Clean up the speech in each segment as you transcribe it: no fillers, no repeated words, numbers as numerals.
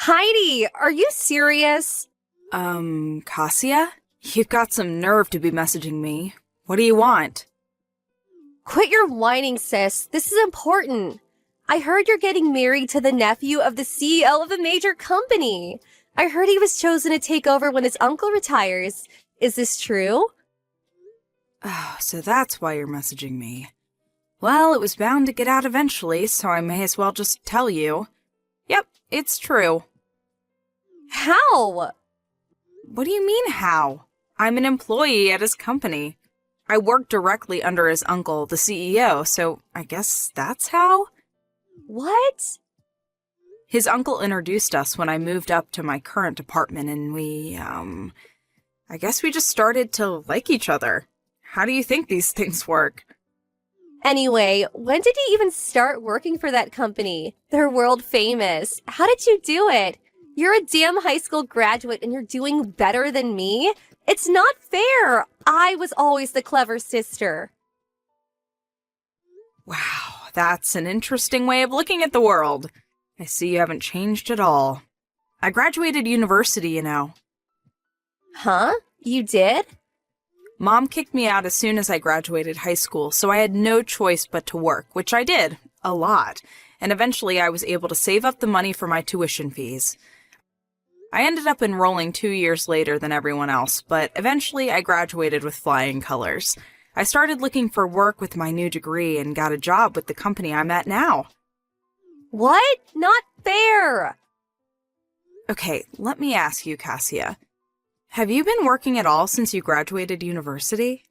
Heidi, are you serious? Cassia? You've got some nerve to be messaging me. What do you want? Quit your whining, sis. This is important. I heard you're getting married to the nephew of the CEO of a major company. I heard he was chosen to take over when his uncle retires. Is this true? Oh, so that's why you're messaging me. Well, it was bound to get out eventually, so I may as well just tell you. Yep, it's true. How? What do you mean, how? I'm an employee at his company. I work directly under his uncle, the CEO, so I guess that's how? What? His uncle introduced us when I moved up to my current apartment, and I guess we just started to like each other. How do you think these things work? Anyway, when did you even start working for that company? They're world famous. How did you do it? You're a damn high school graduate and you're doing better than me? It's not fair. I was always the clever sister. Wow, that's an interesting way of looking at the world. I see you haven't changed at all. I graduated university, you know. Huh? You did? Mom kicked me out as soon as I graduated high school, so I had no choice but to work, which I did, a lot, and eventually I was able to save up the money for my tuition fees. I ended up enrolling 2 years later than everyone else, but eventually I graduated with flying colors. I started looking for work with my new degree and got a job with the company I'm at now. What? Not fair! Okay, let me ask you, Cassia. Have you been working at all since you graduated university?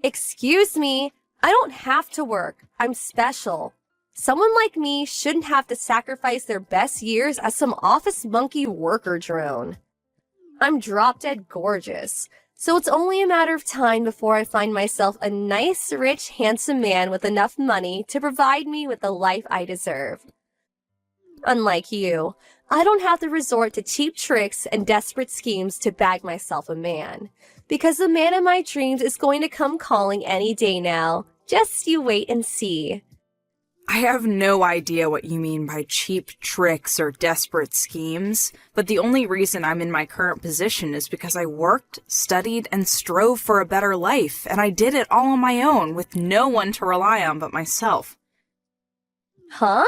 Excuse me, I don't have to work. I'm special. Someone like me shouldn't have to sacrifice their best years as some office monkey worker drone. I'm drop-dead gorgeous, so it's only a matter of time before I find myself a nice, rich, handsome man with enough money to provide me with the life I deserve. Unlike you, I don't have to resort to cheap tricks and desperate schemes to bag myself a man, because the man of my dreams is going to come calling any day now. Just you wait and see. I have no idea what you mean by cheap tricks or desperate schemes, but the only reason I'm in my current position is because I worked, studied, and strove for a better life, and I did it all on my own with no one to rely on but myself. Huh?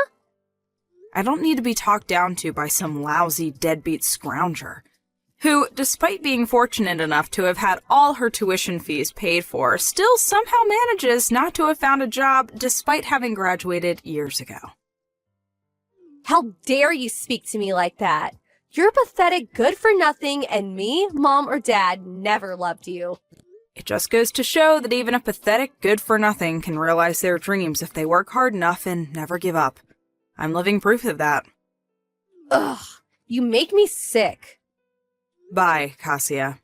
I don't need to be talked down to by some lousy, deadbeat scrounger, who, despite being fortunate enough to have had all her tuition fees paid for, still somehow manages not to have found a job despite having graduated years ago. How dare you speak to me like that? You're pathetic, good-for-nothing, and me, Mom, or Dad never loved you. It just goes to show that even a pathetic good-for-nothing can realize their dreams if they work hard enough and never give up. I'm living proof of that. Ugh, you make me sick. Bye, Cassia.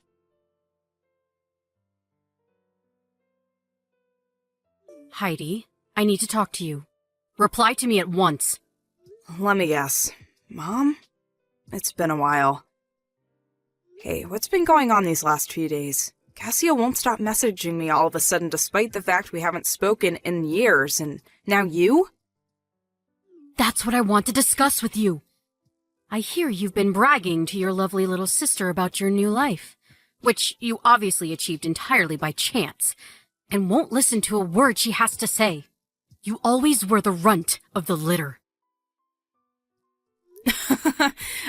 Heidi, I need to talk to you. Reply to me at once. Let me guess. Mom? It's been a while. Hey, what's been going on these last few days? Cassia won't stop messaging me all of a sudden despite the fact we haven't spoken in years, and now you? That's what I want to discuss with you. I hear you've been bragging to your lovely little sister about your new life, which you obviously achieved entirely by chance, and won't listen to a word she has to say. You always were the runt of the litter.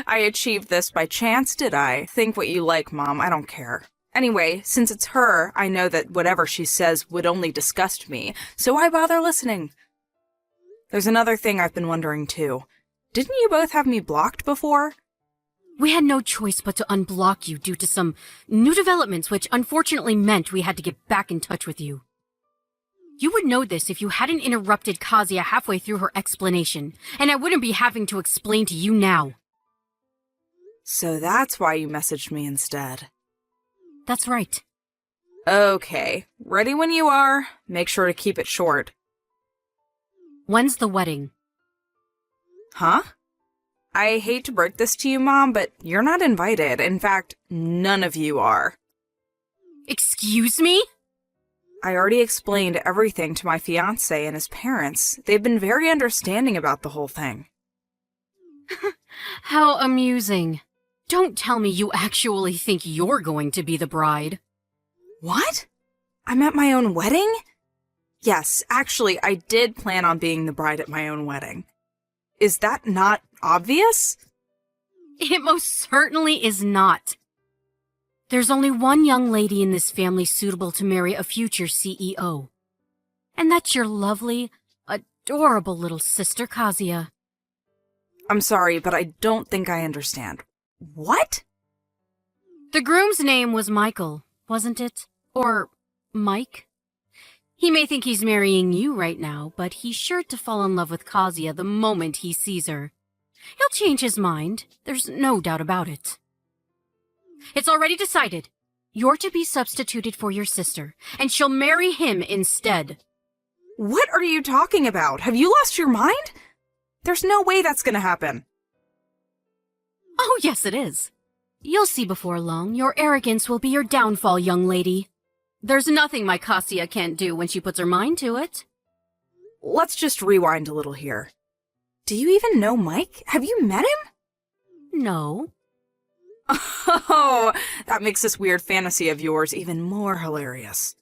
I achieved this by chance, did I? Think what you like, Mom. I don't care. Anyway, since it's her, I know that whatever she says would only disgust me, so why bother listening? There's another thing I've been wondering, too. Didn't you both have me blocked before? We had no choice but to unblock you due to some new developments which unfortunately meant we had to get back in touch with you. You would know this if you hadn't interrupted Kazuya halfway through her explanation, and I wouldn't be having to explain to you now. So that's why you messaged me instead. That's right. Okay, ready when you are. Make sure to keep it short. When's the wedding? Huh? I hate to break this to you, Mom, but you're not invited. In fact, none of you are. Excuse me? I already explained everything to my fiancé and his parents. They've been very understanding about the whole thing. How amusing. Don't tell me you actually think you're going to be the bride. What? I'm at my own wedding? Yes, actually, I did plan on being the bride at my own wedding. Is that not obvious? It most certainly is not. There's only one young lady in this family suitable to marry a future CEO. And that's your lovely, adorable little sister, Kazuya. I'm sorry, but I don't think I understand. What? The groom's name was Michael, wasn't it? Or Mike? He may think he's marrying you right now, but he's sure to fall in love with Kazuya the moment he sees her. He'll change his mind, there's no doubt about it. It's already decided. You're to be substituted for your sister, and she'll marry him instead. What are you talking about? Have you lost your mind? There's no way that's gonna happen. Oh, yes, it is. You'll see before long, your arrogance will be your downfall, young lady. There's nothing my Kazuya can't do when she puts her mind to it. Let's just rewind a little here. Do you even know Mike? Have you met him? No. Oh, that makes this weird fantasy of yours even more hilarious.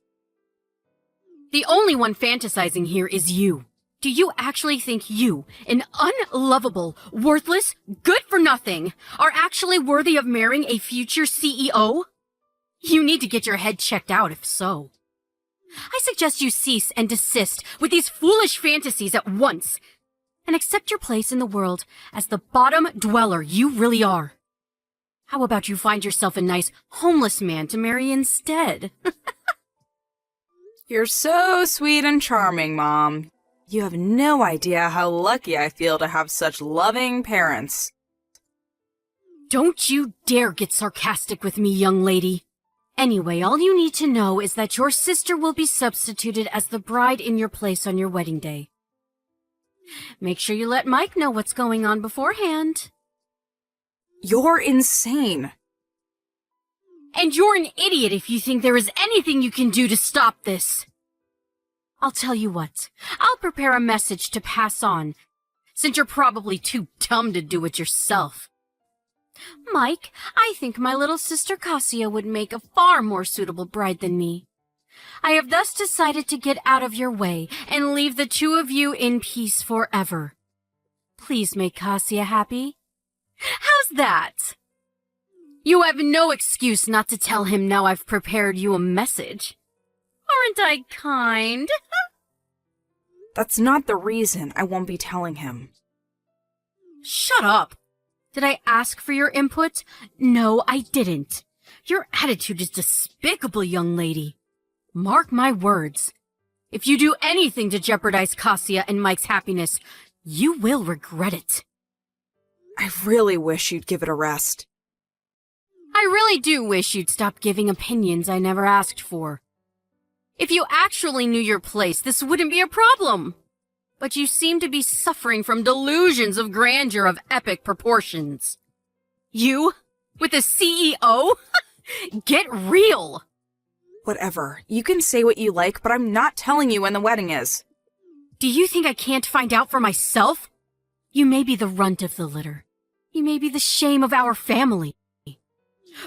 The only one fantasizing here is you. Do you actually think you, an unlovable, worthless, good-for-nothing, are actually worthy of marrying a future CEO? You need to get your head checked out if so. I suggest you cease and desist with these foolish fantasies at once, and accept your place in the world as the bottom dweller you really are. How about you find yourself a nice, homeless man to marry instead? You're so sweet and charming, Mom. You have no idea how lucky I feel to have such loving parents. Don't you dare get sarcastic with me, young lady. Anyway, all you need to know is that your sister will be substituted as the bride in your place on your wedding day. Make sure you let Mike know what's going on beforehand. You're insane. And you're an idiot if you think there is anything you can do to stop this. I'll tell you what, I'll prepare a message to pass on, since you're probably too dumb to do it yourself. Mike, I think my little sister Kazuya would make a far more suitable bride than me. I have thus decided to get out of your way and leave the two of you in peace forever. Please make Kazuya happy. How's that? You have no excuse not to tell him now I've prepared you a message. Aren't I kind? That's not the reason I won't be telling him. Shut up. Did I ask for your input? No, I didn't. Your attitude is despicable, young lady. Mark my words. If you do anything to jeopardize Kazuya and Mike's happiness, you will regret it. I really wish you'd give it a rest. I really do wish you'd stop giving opinions I never asked for. If you actually knew your place, this wouldn't be a problem. But you seem to be suffering from delusions of grandeur of epic proportions. You? With a CEO? Get real! Whatever. You can say what you like, but I'm not telling you when the wedding is. Do you think I can't find out for myself? You may be the runt of the litter. You may be the shame of our family.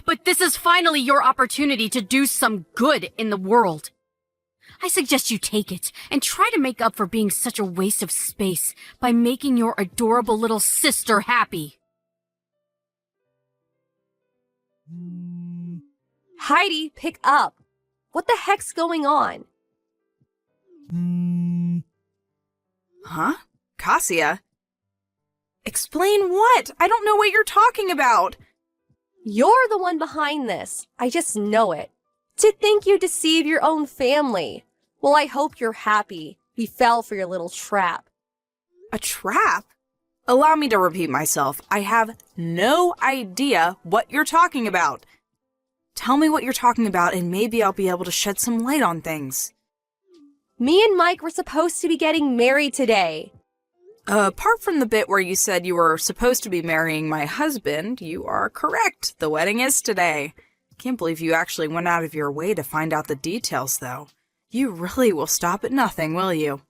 But this is finally your opportunity to do some good in the world. I suggest you take it and try to make up for being such a waste of space by making your adorable little sister happy. Heidi, pick up. What the heck's going on? Huh? Kazuya? Explain what? I don't know what you're talking about. You're the one behind this. I just know it. To think you deceive your own family. Well, I hope you're happy. We fell for your little trap. A trap? Allow me to repeat myself. I have no idea what you're talking about. Tell me what you're talking about and maybe I'll be able to shed some light on things. Me and Mike were supposed to be getting married today. Apart from the bit where you said you were supposed to be marrying my husband, you are correct. The wedding is today. Can't believe you actually went out of your way to find out the details, though. You really will stop at nothing, will you?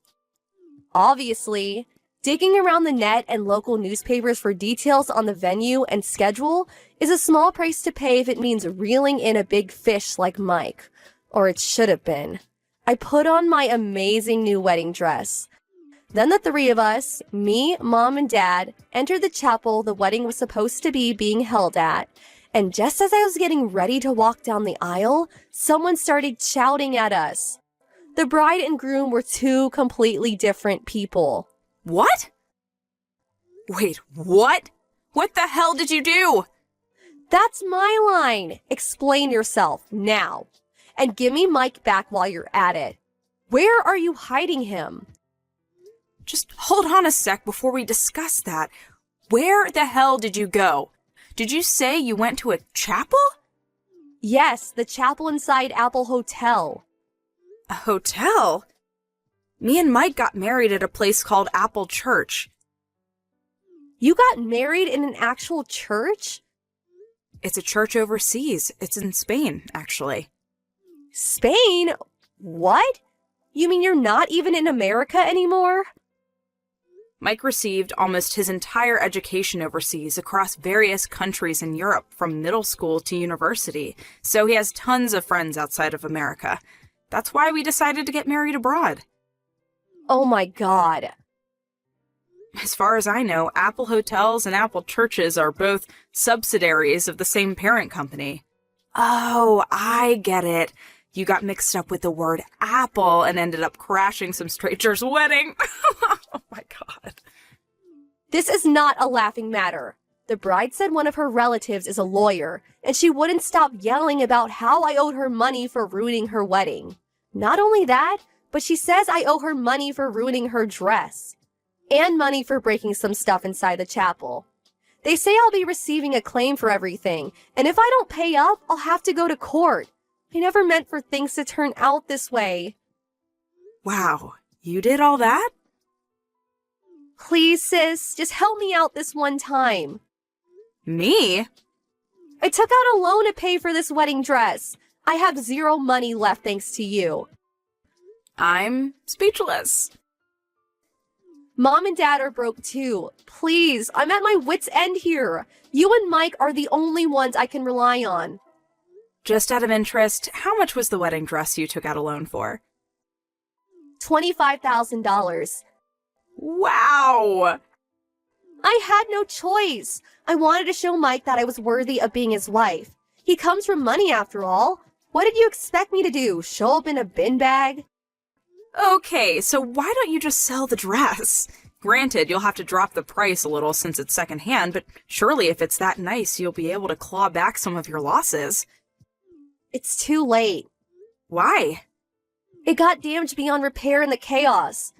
Obviously. Digging around the net and local newspapers for details on the venue and schedule is a small price to pay if it means reeling in a big fish like Mike. Or it should have been. I put on my amazing new wedding dress. Then the three of us, me, Mom, and Dad, entered the chapel the wedding was supposed to be being held at. And just as I was getting ready to walk down the aisle, someone started shouting at us. The bride and groom were two completely different people. What? Wait, what? What the hell did you do? That's my line. Explain yourself now. And give me Mike back while you're at it. Where are you hiding him? Just hold on a sec before we discuss that. Where the hell did you go? Did you say you went to a chapel? Yes, the chapel inside Apple Hotel. A hotel? Me and Mike got married at a place called Apple Church. You got married in an actual church? It's a church overseas. It's in Spain, actually. Spain? What? You mean you're not even in America anymore? Mike received almost his entire education overseas across various countries in Europe from middle school to university, so he has tons of friends outside of America. That's why we decided to get married abroad. Oh my God. As far as I know, Apple Hotels and Apple Churches are both subsidiaries of the same parent company. Oh, I get it. You got mixed up with the word apple and ended up crashing some stranger's wedding. Oh my God. This is not a laughing matter. The bride said one of her relatives is a lawyer, and she wouldn't stop yelling about how I owed her money for ruining her wedding. Not only that, but she says I owe her money for ruining her dress. And money for breaking some stuff inside the chapel. They say I'll be receiving a claim for everything, and if I don't pay up, I'll have to go to court. I never meant for things to turn out this way. Wow, you did all that? Please, sis, just help me out this one time. Me? I took out a loan to pay for this wedding dress. I have zero money left thanks to you. I'm speechless. Mom and Dad are broke too. Please, I'm at my wit's end here. You and Mike are the only ones I can rely on. Just out of interest, how much was the wedding dress you took out a loan for? $25,000. Wow! I had no choice. I wanted to show Mike that I was worthy of being his wife. He comes from money after all. What did you expect me to do? Show up in a bin bag? Okay, so why don't you just sell the dress? Granted, you'll have to drop the price a little since it's secondhand, but surely if it's that nice, you'll be able to claw back some of your losses. It's too late. Why? It got damaged beyond repair in the chaos.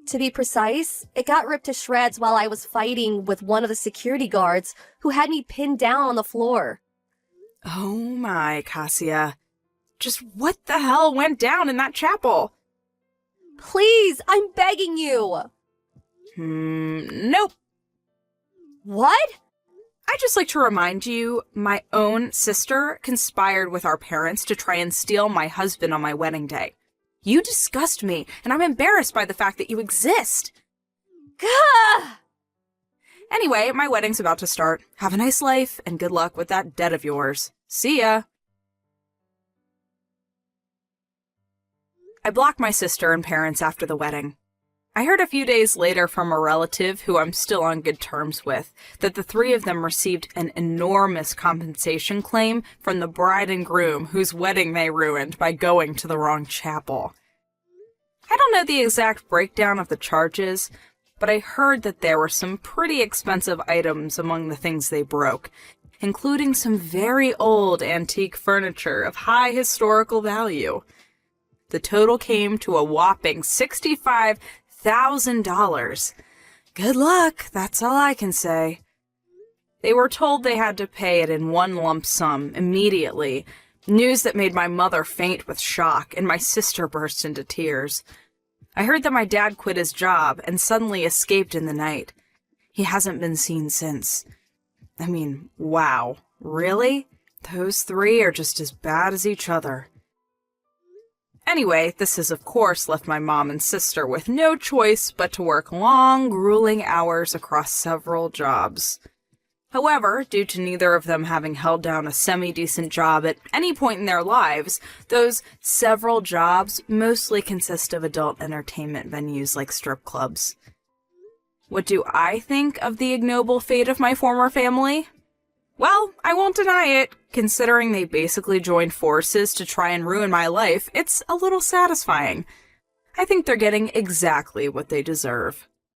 To be precise, it got ripped to shreds while I was fighting with one of the security guards who had me pinned down on the floor. Oh my, Cassia. Just what the hell went down in that chapel? Please, I'm begging you. Nope. What? I'd just like to remind you, my own sister conspired with our parents to try and steal my husband on my wedding day. You disgust me, and I'm embarrassed by the fact that you exist. Gah! Anyway, my wedding's about to start. Have a nice life, and good luck with that debt of yours. See ya! I blocked my sister and parents after the wedding. I heard a few days later from a relative who I'm still on good terms with that the three of them received an enormous compensation claim from the bride and groom whose wedding they ruined by going to the wrong chapel. I don't know the exact breakdown of the charges, but I heard that there were some pretty expensive items among the things they broke, including some very old antique furniture of high historical value. The total came to a whopping $65,000. Good luck, that's all I can say. They were told they had to pay it in one lump sum immediately, news that made my mother faint with shock and my sister burst into tears. I heard that my dad quit his job and suddenly escaped in the night. He hasn't been seen since. I mean, wow, really? Those three are just as bad as each other. Anyway, this has of course left my mom and sister with no choice but to work long, grueling hours across several jobs. However, due to neither of them having held down a semi-decent job at any point in their lives, those several jobs mostly consist of adult entertainment venues like strip clubs. What do I think of the ignoble fate of my former family? Well, I won't deny it. Considering they basically joined forces to try and ruin my life, it's a little satisfying. I think they're getting exactly what they deserve.